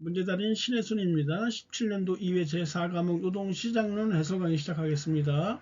문제 달인 신혜순입니다. 17년도 2회 제4과목 노동시장론 해설 강의 시작하겠습니다.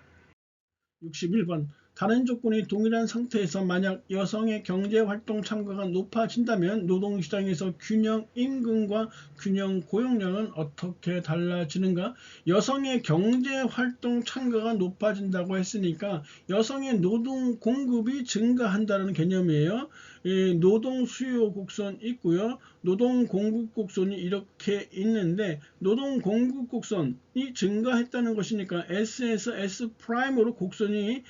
61번 다른 조건이 동일한 상태에서 만약 여성의 경제활동 참가가 높아진다면 노동시장에서 균형 임금과 균형 고용량은 어떻게 달라지는가? 여성의 경제활동 참가가 높아진다고 했으니까 여성의 노동 공급이 증가한다는 개념이에요. 이 노동 수요 곡선 있고요. 노동 공급 곡선이 이렇게 있는데 노동 공급 곡선이 증가했다는 것이니까 S에서 S'으로 곡선이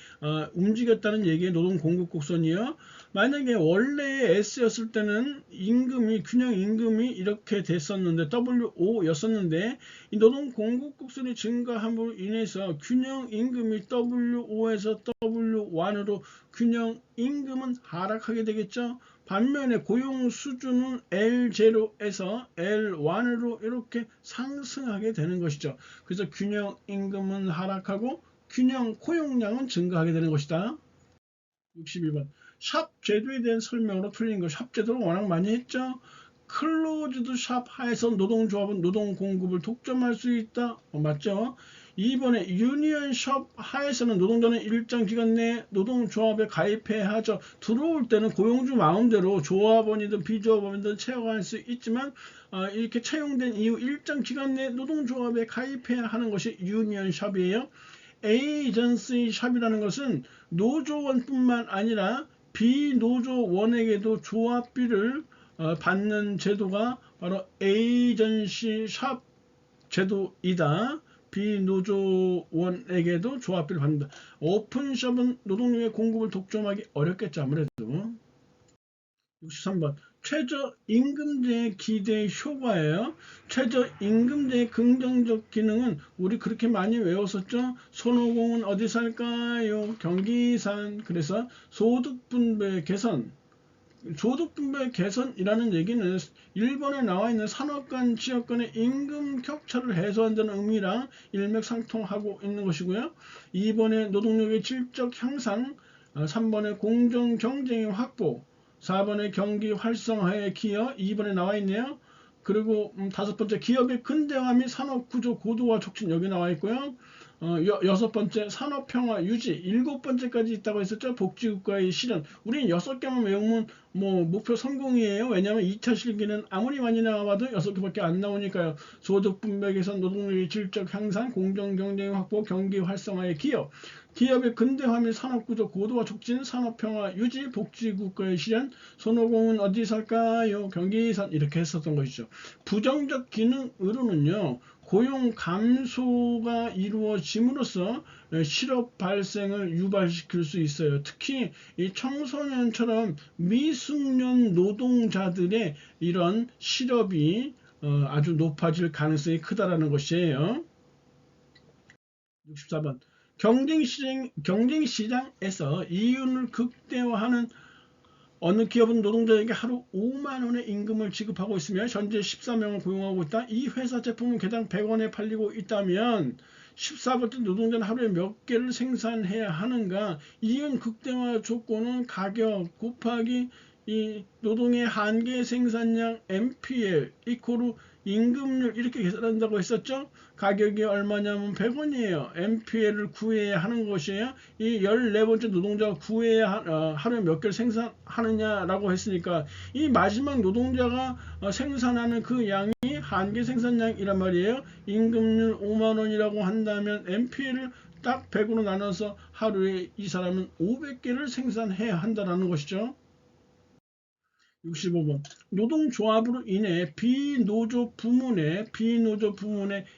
움직였다는 얘기의 노동 공급 곡선이요. 만약에 원래 S였을 때는 임금이 균형 임금이 이렇게 됐었는데 WO였었는데 이 노동 공급 곡선이 증가함으로 인해서 균형 임금이 WO에서 W1으로 균형 임금은 하락하게 되겠죠. 반면에 고용 수준은 L0에서 L1으로 이렇게 상승하게 되는 것이죠. 그래서 균형 임금은 하락하고 균형 고용량은 증가하게 되는 것이다. 62번 샵 제도에 대한 설명으로 틀린 거. 샵 제도를 워낙 많이 했죠. 클로즈드 샵 하에서 노동조합은 노동 공급을 독점할 수 있다. 맞죠? 2번에 유니언 샵 하에서는 노동자는 일정 기간 내에 노동조합에 가입해야 하죠. 들어올 때는 고용주 마음대로 조합원이든 비조합원이든 채용할 수 있지만 이렇게 채용된 이후 일정 기간 내에 노동조합에 가입해야 하는 것이 유니언 샵이에요. 에이전시 샵이라는 것은 노조원뿐만 아니라 비노조원에게도 조합비를 받는 제도가 바로 에이전시 샵 제도이다. 비노조원에게도 조합비를 받는다. 오픈숍은 노동력의 공급을 독점하기 어렵겠죠. 아무래도. 63번 최저임금제의 기대 효과예요. 최저임금제의 긍정적 기능은 우리 그렇게 많이 외웠었죠. 손오공은 어디 살까요? 경기산. 그래서 소득분배 개선. 소득분배 개선이라는 얘기는 1번에 나와 있는 산업 간 지역 간의 임금 격차를 해소한다는 의미랑 일맥상통하고 있는 것이고요. 2번에 노동력의 질적 향상, 3번에 공정 경쟁의 확보, 4번에 경기 활성화에 기여, 2번에 나와 있네요. 그리고 5번째 기업의 근대화 및 산업구조 고도화 촉진 여기 나와 있고요. 6번째 산업평화 유지, 7번째까지 있다고 했었죠. 복지국가의 실현. 우린 6개만 외우면 목표 성공이에요. 왜냐하면 2차 실기는 아무리 많이 나와도 6개밖에 안 나오니까요. 소득분배 개선, 노동력의 질적 향상, 공정경쟁 확보, 경기 활성화의 기여. 기업의 근대화 및 산업구조 고도화 촉진, 산업평화 유지, 복지국가의 실현. 손오공은 어디 살까요? 경기산. 이렇게 했었던 것이죠. 부정적 기능으로는요. 고용 감소가 이루어짐으로써 실업 발생을 유발시킬 수 있어요. 특히 이 청소년처럼 미숙련 노동자들의 이런 실업이 아주 높아질 가능성이 크다라는 것이에요. 64번 경쟁시장에서 이윤을 극대화하는 어느 기업은 노동자에게 하루 5만원의 임금을 지급하고 있으며 현재 14명을 고용하고 있다. 이 회사 제품은 개당 100원에 팔리고 있다면 14번째 노동자는 하루에 몇 개를 생산해야 하는가? 이윤 극대화 조건은 가격 곱하기 이 노동의 한계 생산량 MPL 이코르 임금률 이렇게 계산한다고 했었죠. 가격이 얼마냐면 100원이에요. MPL을 구해야 하는 것이에요. 이 14번째 노동자가 구해야 하루에 몇 개를 생산하느냐라고 했으니까 이 마지막 노동자가 생산하는 그 양이 한계 생산량이란 말이에요. 임금률 5만원이라고 한다면 MPL을 딱 100으로 나눠서 하루에 이 사람은 500개를 생산해야 한다는 것이죠. 65번 노동조합으로 인해 비노조 부문의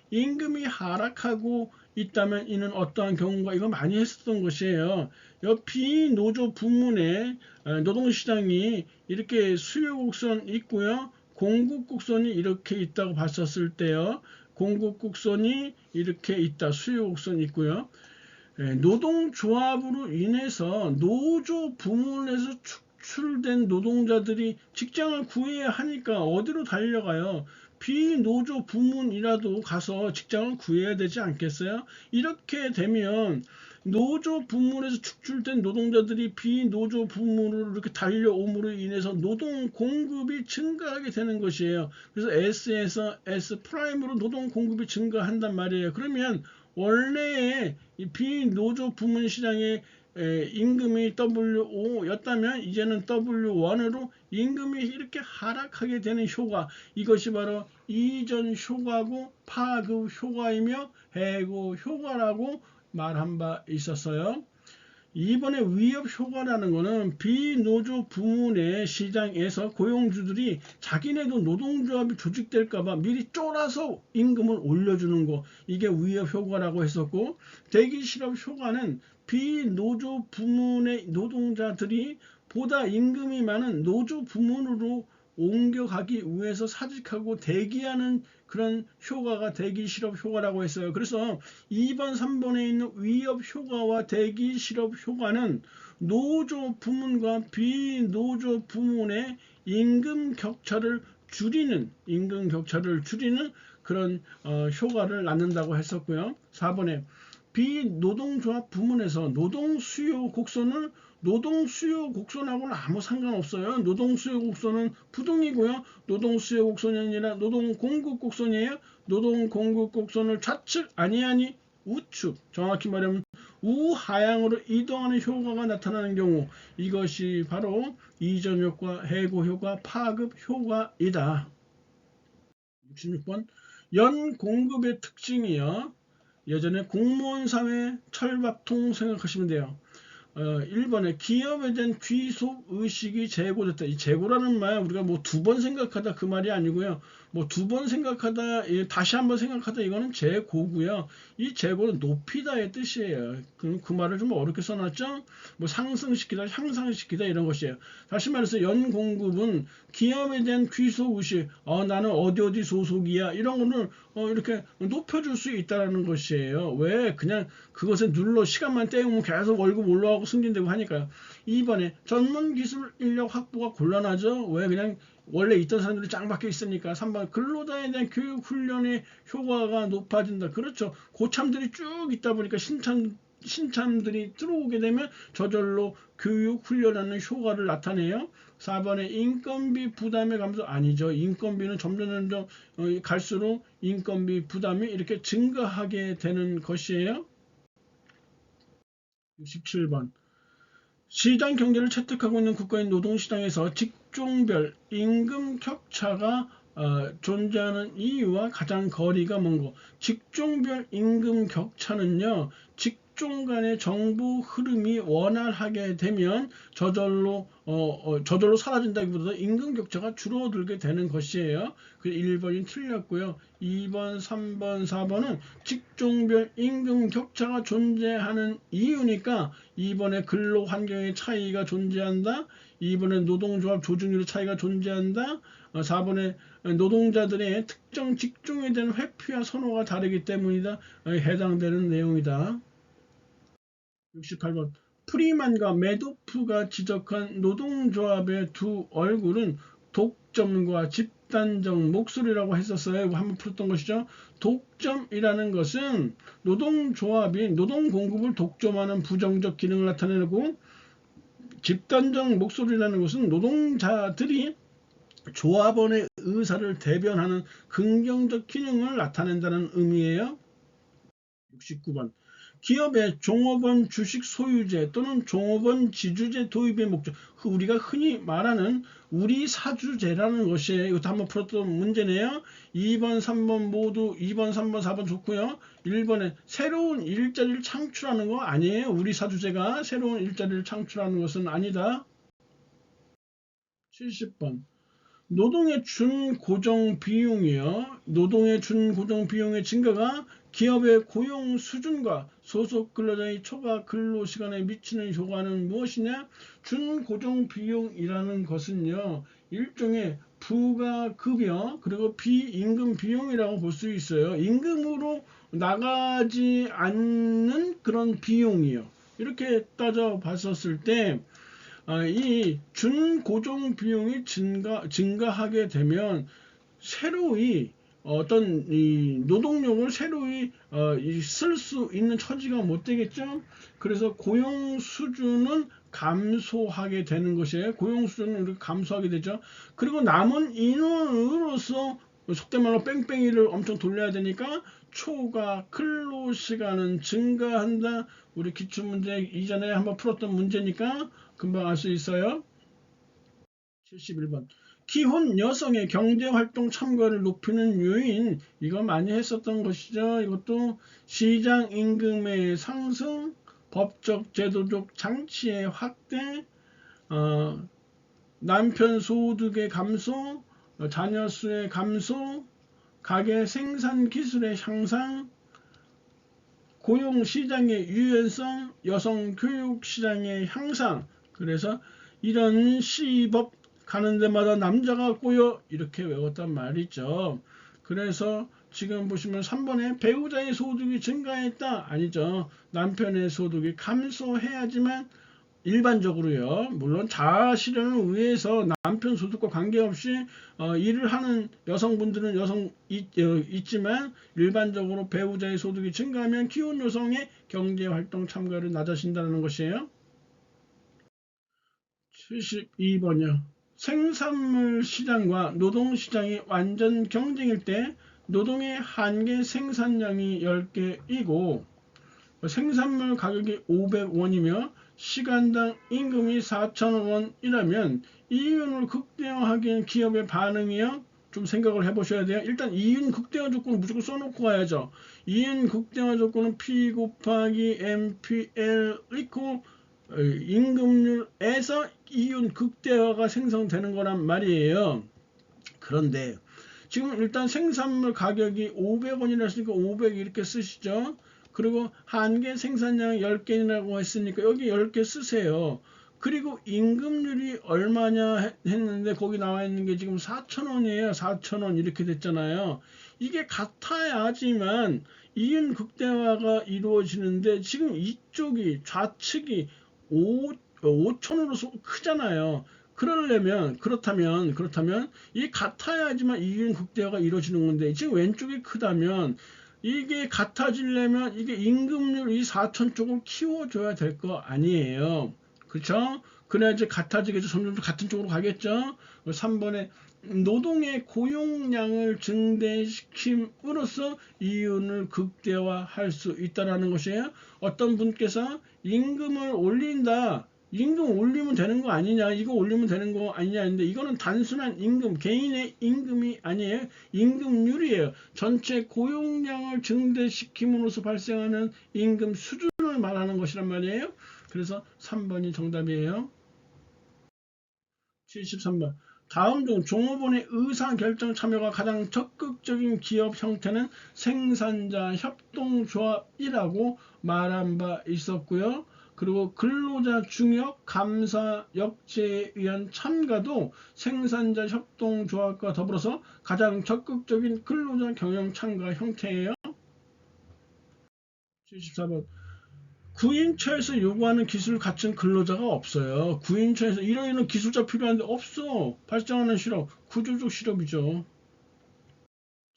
임금이 하락하고 있다면 이는 어떠한 경우가 이거 많이 했었던 것이에요. 이 비노조 부문의 노동시장이 이렇게 수요 곡선 있고요. 공급 곡선이 이렇게 있다고 봤었을 때요. 공급 곡선이 이렇게 있다. 수요 곡선 있고요. 노동조합으로 인해서 노조 부문에서 축출된 노동자들이 직장을 구해야 하니까 어디로 달려가요? 비노조 부문이라도 가서 직장을 구해야 되지 않겠어요? 이렇게 되면 노조 부문에서 축출된 노동자들이 비노조 부문으로 이렇게 달려옴으로 인해서 노동 공급이 증가하게 되는 것이에요. 그래서 S에서 S 프라임으로 노동 공급이 증가한단 말이에요. 그러면 원래의 이 비노조 부문 시장의 임금이 W5였다면 이제는 W1으로 임금이 이렇게 하락하게 되는 효과, 이것이 바로 이전 효과고 파급 효과이며 해고 효과라고 말한 바 있었어요. 이번에 위협 효과라는 것은 비노조 부문의 시장에서 고용주들이 자기네도 노동조합이 조직될까봐 미리 쫄아서 임금을 올려주는 거, 이게 위협 효과라고 했었고, 대기실업 효과는 비노조 부문의 노동자들이 보다 임금이 많은 노조 부문으로 옮겨가기 위해서 사직하고 대기하는 그런 효과가 대기 실업 효과라고 했어요. 그래서 2번, 3번에 있는 위협 효과와 대기 실업 효과는 노조 부문과 비노조 부문의 임금 격차를 줄이는 그런 효과를 낳는다고 했었고요. 4번에 비노동조합 부문에서 노동 수요 곡선을 노동 수요 곡선하고는 아무 상관없어요. 노동 수요 곡선은 부동이고요. 노동 수요 곡선이 아니라 노동 공급 곡선이에요. 노동 공급 곡선을 좌측 아니 우측, 정확히 말하면 우하향으로 이동하는 효과가 나타나는 경우, 이것이 바로 이전 효과, 해고 효과, 파급 효과이다. 66번 연 공급의 특징이요. 예전에 공무원 사회 철밥통 생각하시면 돼요. 1번에 기업에 대한 귀속 의식이 제고됐다. 이 제고라는 말 우리가 뭐 두 번 생각하다 그 말이 아니고요. 뭐 두 번 생각하다 다시 한번 생각하다, 이거는 제고고요. 이 제고는 높이다의 뜻이에요. 그 말을 좀 어렵게 써놨죠. 뭐 상승시키다, 향상시키다 이런 것이에요. 다시 말해서 연공급은 기업에 대한 귀속 의식, 나는 어디 소속이야, 이런 거를 이렇게 높여줄 수 있다는 것이에요. 왜? 그냥 그것에 눌러 시간만 때우면 계속 월급 올라가고 승진되고 하니까요. 2번에 전문 기술 인력 확보가 곤란하죠. 왜? 그냥 원래 있던 사람들이 짱 박혀 있으니까. 3번 근로자에 대한 교육 훈련의 효과가 높아진다. 그렇죠. 고참들이 쭉 있다 보니까 신참들이 들어오게 되면 저절로 교육 훈련하는 효과를 나타내요. 4번에 인건비 부담의 감소, 아니죠. 인건비는 점점 갈수록 인건비 부담이 이렇게 증가하게 되는 것이에요. 67번 시장 경제를 채택하고 있는 국가인 노동시장에서 직종별 임금 격차가 존재하는 이유와 가장 거리가 먼 것. 직종별 임금 격차는요, 직종 간의 정보 흐름이 원활하게 되면 저절로 사라진다기보다 임금 격차가 줄어들게 되는 것이에요. 그 1번이 틀렸고요. 2번, 3번, 4번은 직종별 임금 격차가 존재하는 이유니까 2번에 근로 환경의 차이가 존재한다. 2번에 노동조합 조직률의 차이가 존재한다. 4번에 노동자들의 특정 직종에 대한 회피와 선호가 다르기 때문이다. 해당되는 내용이다. 68번 프리만과 메도프가 지적한 노동조합의 두 얼굴은 독점과 집단적 목소리라고 했었어요. 이거 한번 풀었던 것이죠. 독점이라는 것은 노동조합이 노동 공급을 독점하는 부정적 기능을 나타내고, 집단적 목소리라는 것은 노동자들이 조합원의 의사를 대변하는 긍정적 기능을 나타낸다는 의미예요. 69번 기업의 종업원 주식 소유제 또는 종업원 지주제 도입의 목적, 우리가 흔히 말하는 우리 사주제라는 것이에요. 이것도 한번 풀었던 문제네요. 2번, 3번 모두 2번, 3번, 4번 좋고요. 1번에 새로운 일자리를 창출하는 거 아니에요. 우리 사주제가 새로운 일자리를 창출하는 것은 아니다. 70번 노동의 준고정 비용이요. 노동의 준고정 비용의 증가가 기업의 고용 수준과 소속 근로자의 초과 근로 시간에 미치는 효과는 무엇이냐? 준고정 비용이라는 것은요, 일종의 부가급여 그리고 비임금 비용이라고 볼 수 있어요. 임금으로 나가지 않는 그런 비용이요. 이렇게 따져 봤었을 때 이 준고정 비용이 증가하게 되면 새로이 어떤 이 노동력을 새로이 쓸 수 있는 처지가 못 되겠죠. 그래서 고용 수준은 감소하게 되는 것이에요. 고용 수준은 이렇게 감소하게 되죠. 그리고 남은 인원으로서 속된 말로 뺑뺑이를 엄청 돌려야 되니까 초과 근로 시간은 증가한다. 우리 기출문제 이전에 한번 풀었던 문제니까 금방 알 수 있어요. 71번. 기혼 여성의 경제활동 참가를 높이는 요인, 이거 많이 했었던 것이죠. 이것도 시장 임금의 상승, 법적 제도적 장치의 확대, 남편 소득의 감소, 자녀 수의 감소, 가계 생산 기술의 향상, 고용 시장의 유연성, 여성 교육 시장의 향상. 그래서 이런 시법 가는 데마다 남자가 꼬여 이렇게 외웠단 말이죠. 그래서 지금 보시면 3번에 배우자의 소득이 증가했다. 아니죠. 남편의 소득이 감소해야지만 일반적으로요. 물론 자아 실현을 위해서 남편 소득과 관계없이 일을 하는 여성분들은 있지만 일반적으로 배우자의 소득이 증가하면 기혼 여성의 경제활동 참가를 낮아진다는 것이에요. 72번이요. 생산물 시장과 노동 시장이 완전 경쟁일 때 노동의 한계 생산량이 10개이고 생산물 가격이 500원이며 시간당 임금이 4,000원이라면 이윤을 극대화하기엔 기업의 반응이요. 좀 생각을 해보셔야 돼요. 일단 이윤 극대화 조건을 무조건 써놓고 가야죠. 이윤 극대화 조건은 P 곱하기 MPL 있고 임금률에서 이윤 극대화가 생성되는 거란 말이에요. 그런데 지금 일단 생산물 가격이 500원이라 했으니까 500 이렇게 쓰시죠. 그리고 한개 생산량 10개라고 했으니까 여기 10개 쓰세요. 그리고 임금률이 얼마냐 했는데 거기 나와 있는 게 지금 4,000원이에요. 4,000원 이렇게 됐잖아요. 이게 같아야지만 이윤 극대화가 이루어지는데 지금 이쪽이 좌측이 5,000원으로 크잖아요. 그렇다면 이 같아야지만 이윤 극대화가 이루어지는 건데 지금 왼쪽이 크다면 이게 같아지려면 이게 임금률 이 4천 쪽을 키워줘야 될 거 아니에요. 그렇죠? 그래야지 같아지겠죠. 점점 같은 쪽으로 가겠죠. 3번에 노동의 고용량을 증대시킴으로써 이윤을 극대화할 수 있다는 것이에요. 어떤 분께서 임금을 올린다. 임금 올리면 되는 거 아니냐, 이거 올리면 되는 거 아니냐 했는데 이거는 단순한 임금, 개인의 임금이 아니에요. 임금률이에요. 전체 고용량을 증대시킴으로써 발생하는 임금 수준을 말하는 것이란 말이에요. 그래서 3번이 정답이에요. 73번. 다음 중 종업원의 의사결정 참여가 가장 적극적인 기업 형태는 생산자 협동조합이라고 말한 바 있었고요. 그리고 근로자 중역, 감사, 역제에 의한 참가도 생산자 협동조합과 더불어서 가장 적극적인 근로자 경영 참가 형태예요. 74번. 구인처에서 요구하는 기술을 갖춘 근로자가 없어요. 구인처에서 이런 기술자 필요한데 없어. 발생하는 실업, 구조적 실업이죠.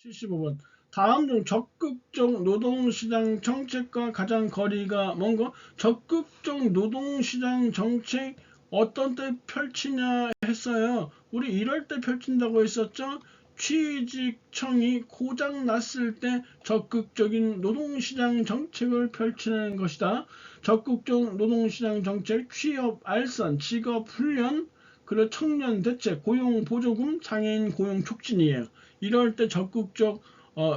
75번. 다음 중 적극적 노동시장 정책과 가장 거리가 먼 거? 적극적 노동시장 정책 어떤 때 펼치냐 했어요. 우리 이럴 때 펼친다고 했었죠. 취직청이 고장 났을 때 적극적인 노동시장 정책을 펼치는 것이다. 적극적 노동시장 정책, 취업 알선, 직업 훈련, 그리고 청년 대책, 고용 보조금, 장애인 고용 촉진이에요. 이럴 때 적극적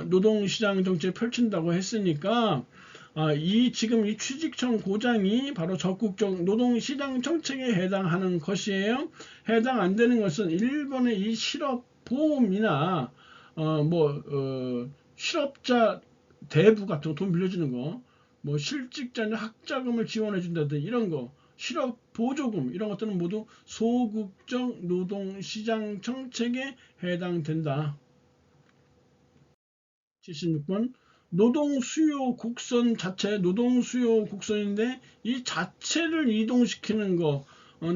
노동시장 정책 펼친다고 했으니까 지금 이 취직청 고장이 바로 적극적 노동시장 정책에 해당하는 것이에요. 해당 안 되는 것은 1번의 이 실업보험이나 실업자 대부 같은 거, 돈 빌려주는 거, 뭐 실직자는 학자금을 지원해 준다든지 이런 거, 실업 보조금 이런 것들은 모두 소극적 노동시장 정책에 해당된다. 76번. 노동 수요 곡선 자체, 노동 수요 곡선인데 이 자체를 이동시키는 거,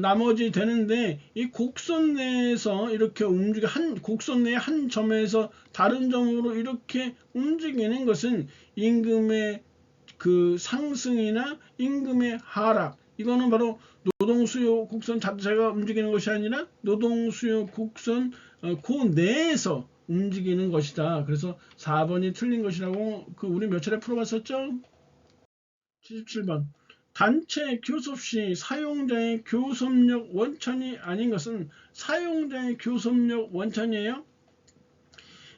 나머지 되는데 이 곡선 내에서 이렇게 곡선 내 한 점에서 다른 점으로 이렇게 움직이는 것은 임금의 그 상승이나 임금의 하락, 이거는 바로 노동수요 곡선 자체가 움직이는 것이 아니라 노동수요 곡선 그 내에서 움직이는 것이다. 그래서 4번이 틀린 것이라고 우리 몇 차례 풀어봤었죠? 77번. 단체 교섭 시 사용자의 교섭력 원천이 아닌 것은 사용자의 교섭력 원천이에요.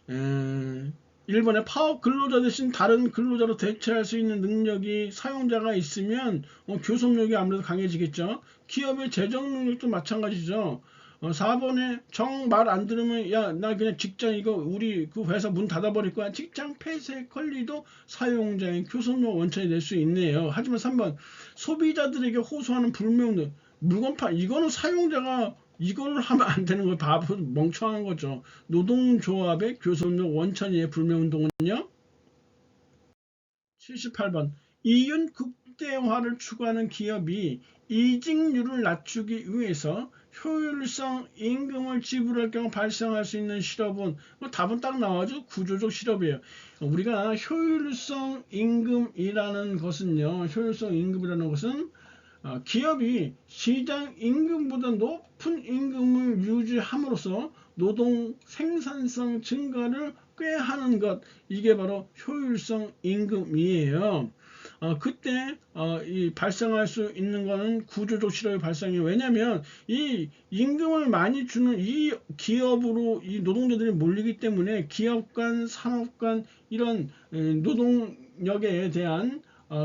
1번에 파업 근로자 대신 다른 근로자로 대체할 수 있는 능력이 사용자가 있으면 교섭력이 아무래도 강해지겠죠. 기업의 재정 능력도 마찬가지죠. 4번에 정 말 안 들으면 야 나 그냥 직장 이거 우리 그 회사 문 닫아버릴 거야. 직장 폐쇄 권리도 사용자의 교섭력 원천이 될 수 있네요. 하지만 3번 소비자들에게 호소하는 불매운동 물건파 이거는 사용자가 이걸 하면 안 되는 거예요. 바보 멍청한 거죠. 노동조합의 교섭력 원천이에요. 불매운동은요. 78번 이윤 극대화를 추구하는 기업이 이직률을 낮추기 위해서 효율성 임금을 지불할 경우 발생할 수 있는 실업은 답은 딱 나와죠. 구조적 실업이에요. 우리가 효율성 임금이라는 것은 기업이 시장 임금보다 높은 임금을 유지함으로써 노동 생산성 증가를 꾀하는 것, 이게 바로 효율성 임금이에요. 그때 발생할 수 있는 것은 구조적 실업이 발생해요. 왜냐하면 이 임금을 많이 주는 이 기업으로 이 노동자들이 몰리기 때문에 기업 간, 산업 간 이런 노동력에 대한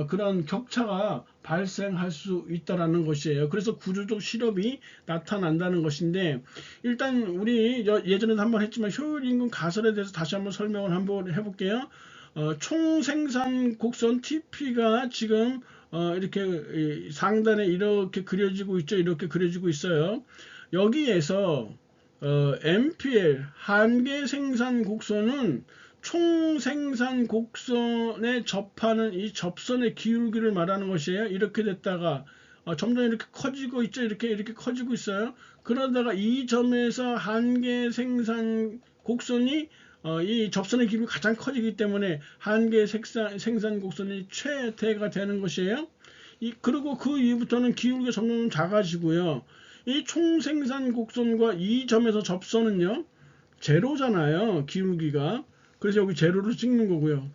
그런 격차가 발생할 수 있다라는 것이에요. 그래서 구조적 실업이 나타난다는 것인데, 일단 우리 예전에도 한번 했지만 효율임금 가설에 대해서 다시 한번 설명을 한번 해볼게요. 총생산 곡선 TP가 지금 이렇게 상단에 이렇게 그려지고 있죠. 이렇게 그려지고 있어요. 여기에서 MPL 한계 생산 곡선은 총생산 곡선에 접하는 이 접선의 기울기를 말하는 것이에요. 이렇게 됐다가 점점 이렇게 커지고 있죠. 이렇게 커지고 있어요. 그러다가 이 점에서 한계 생산 곡선이 이 접선의 기울기가 가장 커지기 때문에 한계 생산 곡선이 최대가 되는 것이에요. 그리고 그 이후부터는 기울기가 점점 작아지고요. 이 총생산 곡선과 이 점에서 접선은요, 제로잖아요. 기울기가. 그래서 여기 제로를 찍는 거고요.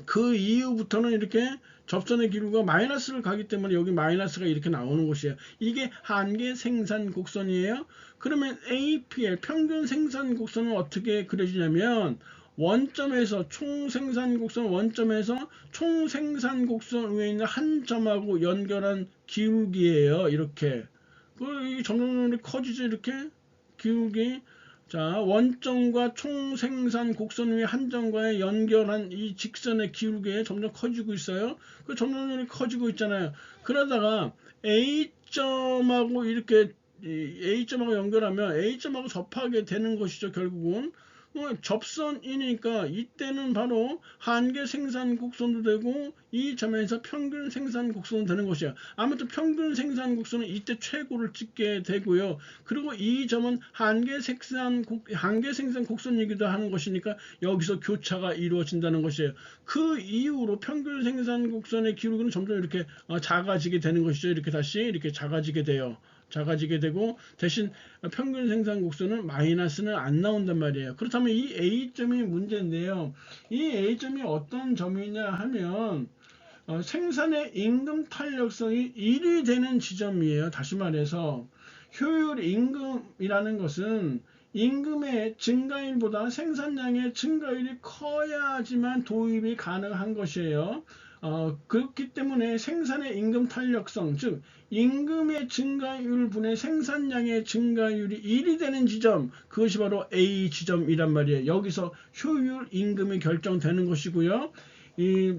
그 이후부터는 이렇게 접선의 기울기가 마이너스를 가기 때문에 여기 마이너스가 이렇게 나오는 것이에요. 이게 한계 생산 곡선이에요. 그러면 APL 평균 생산 곡선은 어떻게 그려지냐면 원점에서 총생산 곡선 원점에서 총생산 곡선 위에 있는 한 점하고 연결한 기울기예요. 이렇게. 점점 커지죠. 이렇게 기울기. 자, 원점과 총생산 곡선 위에 한 점과의 연결한 이 직선의 기울기에 점점 커지고 있어요. 점점 커지고 있잖아요. 그러다가 A점하고 이렇게 A점하고 연결하면 A점하고 접하게 되는 것이죠. 결국은 접선이니까 이때는 바로 한계 생산 곡선도 되고 이 점에서 평균 생산 곡선도 되는 것이야. 아무튼 평균 생산 곡선은 이때 최고를 찍게 되고요. 그리고 이 점은 한계 생산 곡선이기도 하는 것이니까 여기서 교차가 이루어진다는 것이에요. 그 이후로 평균 생산 곡선의 기울기는 점점 이렇게 작아지게 되는 것이죠. 이렇게 다시 이렇게 작아지게 돼요. 작아지게 되고 대신 평균 생산 곡선은 마이너스는 안 나온단 말이에요. 그렇다면 이 A점이 문제인데요. 이 A점이 어떤 점이냐 하면 생산의 임금 탄력성이 1이 되는 지점이에요. 다시 말해서 효율 임금이라는 것은 임금의 증가율보다 생산량의 증가율이 커야지만 도입이 가능한 것이에요. 그렇기 때문에 생산의 임금 탄력성, 즉 임금의 증가율 분의 생산량의 증가율이 1이 되는 지점, 그것이 바로 A 지점이란 말이에요. 여기서 효율 임금이 결정되는 것이고요. 이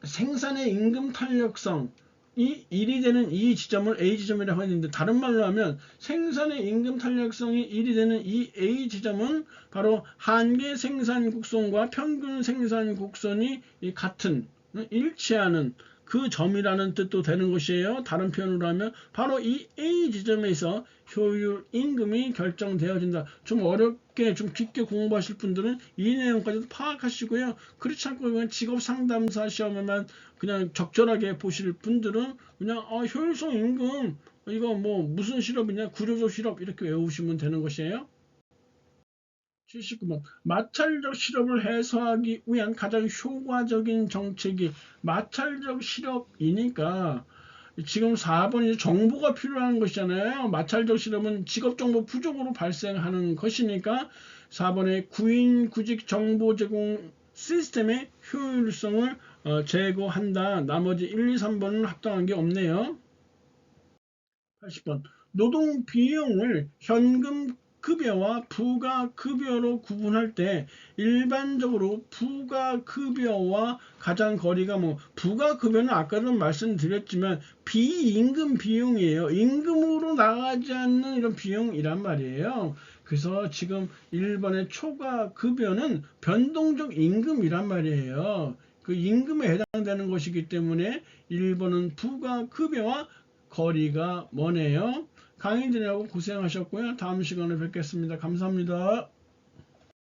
생산의 임금 탄력성 이 1이 되는 이 지점을 A 지점이라고 했는데, 다른 말로 하면 생산의 임금 탄력성이 1이 되는 이 A 지점은 바로 한계 생산 곡선과 평균 생산 곡선이 같은, 일치하는 그 점이라는 뜻도 되는 것이에요. 다른 표현으로 하면 바로 이 A 지점에서 효율 임금이 결정되어진다. 좀 어렵게 좀 깊게 공부하실 분들은 이 내용까지도 파악하시고요. 그렇지 않고 그냥 직업 상담사 시험에만 그냥 적절하게 보실 분들은 그냥 효율성 임금 이거 뭐 무슨 실업이냐 구조조 실업 이렇게 외우시면 되는 것이에요. 79번 마찰적 실업을 해소하기 위한 가장 효과적인 정책이 마찰적 실업이니까 지금 4번이 정보가 필요한 것이잖아요. 마찰적 실업은 직업정보 부족으로 발생하는 것이니까 4번의 구인 구직 정보 제공 시스템의 효율성을 제고한다. 나머지 1, 2, 3번은 합당한 게 없네요. 80번 노동 비용을 현금 급여와 부가 급여로 구분할 때 일반적으로 부가 급여와 가장 거리가 부가 급여는 아까도 말씀드렸지만 비임금 비용이에요. 임금으로 나가지 않는 이런 비용이란 말이에요. 그래서 지금 1번의 초과 급여는 변동적 임금이란 말이에요. 그 임금에 해당되는 것이기 때문에 1번은 부가 급여와 거리가 머네요. 강의 들으려고 고생하셨고요. 다음 시간에 뵙겠습니다. 감사합니다.